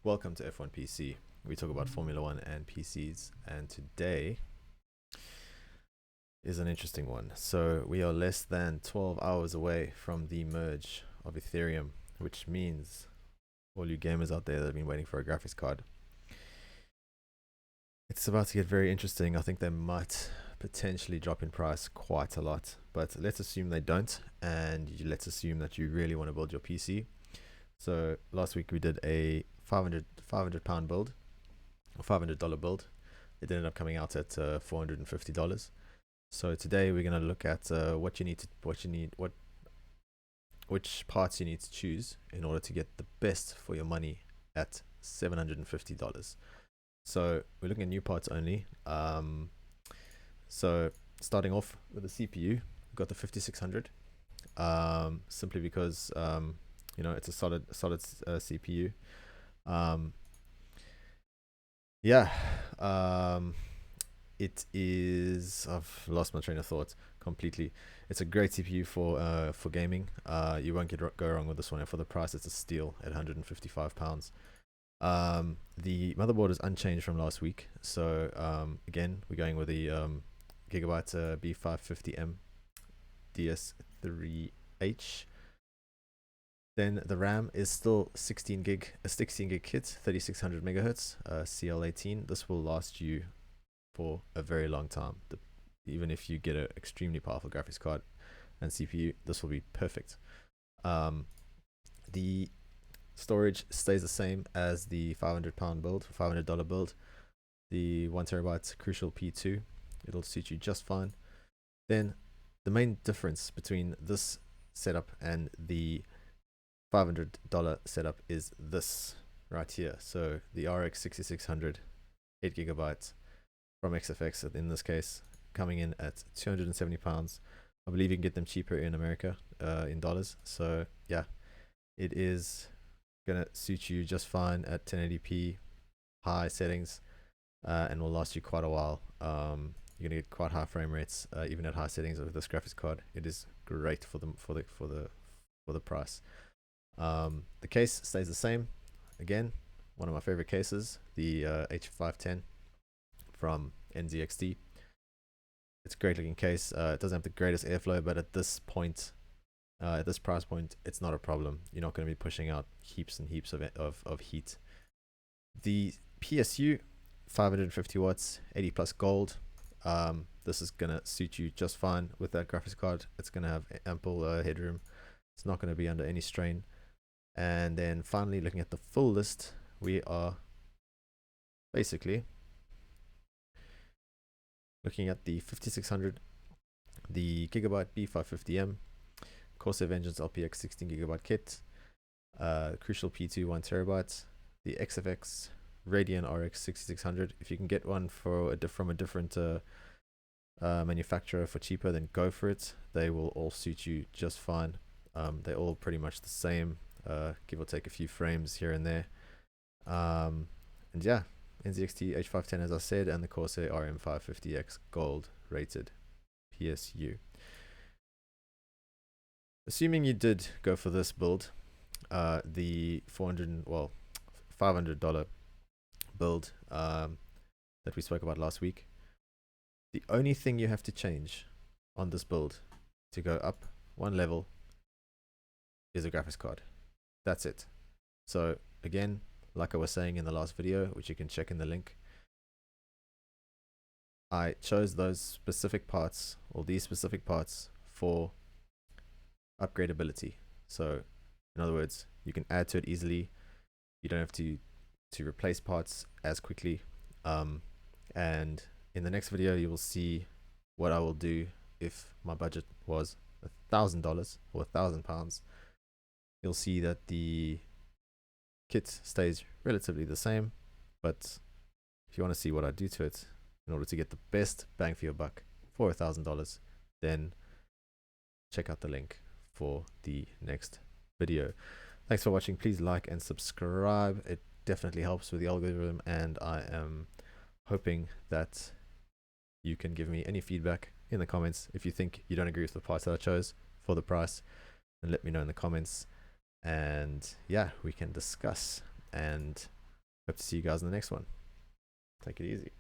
Welcome to F1 PC. We talk about Formula One and PCs, and today is an interesting one. So, we are less than 12 hours away from the merge of Ethereum, which means all you gamers out there that have been waiting for a graphics card, it's about to get very interesting. I think they might potentially drop in price quite a lot, but let's assume they don't, and let's assume that you really want to build your PC. So last week we did a 500 pound build, or $500 build. It ended up coming out at $450. So today we're going to look at which parts you need to choose in order to get the best for your money at $750. So we're looking at new parts only. So starting off with the CPU, we've got the 5600. Simply because it's a solid CPU. It is. I've lost my train of thought completely. It's a great CPU for gaming. You won't go wrong with this one. And for the price, it's a steal at £155. The motherboard is unchanged from last week. So again, we're going with the Gigabyte B550M DS3H. Then the RAM is still a 16 gig kit, 3600 megahertz, CL18. This will last you for a very long time. Even if you get an extremely powerful graphics card and CPU, this will be perfect. The storage stays the same as the $500 build. The 1TB Crucial P2, it'll suit you just fine. Then the main difference between this setup and the $500 setup is this right here. So the RX 6600 8GB from XFX, in this case, coming in at £270. I believe you can get them cheaper in America in dollars. So yeah, it is gonna suit you just fine at 1080p high settings, and will last you quite a while. You're gonna get quite high frame rates even at high settings with this graphics card. It is great for the price. The case stays the same. Again, one of my favorite cases, the H510 from NZXT. It's a great looking case. It doesn't have the greatest airflow, but at this point, at this price point, it's not a problem. You're not going to be pushing out heaps and heaps of heat. The PSU, 550 watts, 80 plus gold. This is going to suit you just fine with that graphics card. It's going to have ample headroom. It's not going to be under any strain. And then finally, looking at the full list, we are basically looking at the 5600, the Gigabyte B550M, Corsair Vengeance LPX 16GB kit, Crucial P2 1TB, the XFX Radeon RX 6600. If you can get one from a different manufacturer for cheaper, then go for it. They will all suit you just fine. They're all pretty much the same, give or take a few frames here and there. And yeah, NZXT H510 as I said, and the Corsair RM550X gold rated PSU. Assuming you did go for this build, the $500 build that we spoke about last week, the only thing you have to change on this build to go up one level is a graphics card. That's it. So again, like I was saying in the last video, which you can check in the link, I chose those specific parts, or these specific parts, for upgradability. So in other words, you can add to it easily. You don't have to replace parts as quickly. And in the next video, you will see what I will do if my budget was $1,000 or £1,000. You'll see that the kit stays relatively the same, but if you want to see what I do to it in order to get the best bang for your buck for $1,000, then check out the link for the next video. Thanks for watching. Please like and subscribe. It definitely helps with the algorithm, and I am hoping that you can give me any feedback in the comments. If you think you don't agree with the parts that I chose for the price, then let me know in the comments. And yeah, we can discuss and Hope to see you guys in the next one. Take it easy.